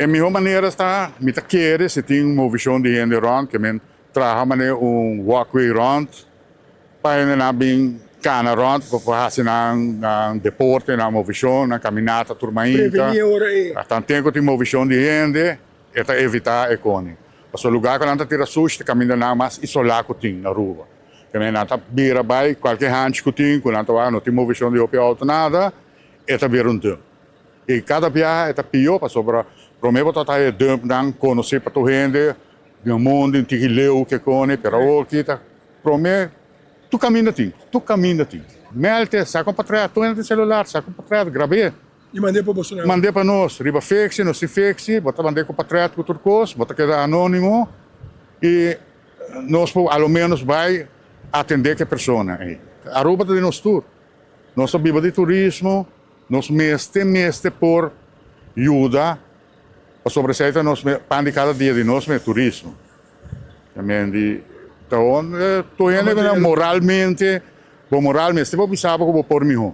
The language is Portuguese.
A melhor maneira está, me tá querer, se tem uma visão de hende round, que men traga walkway round, para não bem cana round, para fazer um deporte, uma visão, uma caminata, turma Prevenir ora aí. Então tem que ter uma visão de hende, e tá evitar a cone. Mas o lugar que não tira sushi, caminda não mais isolar que tem na rua. Que men não tá beira vai, qualquer hand que tem, não tem uma visão de hopi alto nada, e tá beira tempo. E cada viagem é pior, para sobrar. Prometo que está dump não conhecer para tu rende, de um mundo que leu que conhe, pero aqui tá. Prometo, tu caminha tem. Melte, saca para trás, tu entra no celular, saca para trás, gravei. E mandei para o Bolsonaro. Mandei para nós, riba fixe, não se fixe, bota mandei para trás com outra coisa, bota queda anônimo e nós ao menos vai atender que pessoa aí. A roupa de nós tour. Nós viva de turismo, nós meste por ajuda. A sobressaita nós pande cada dia de nós é turismo. Também então, tu moralmente, se você sabe como por mim.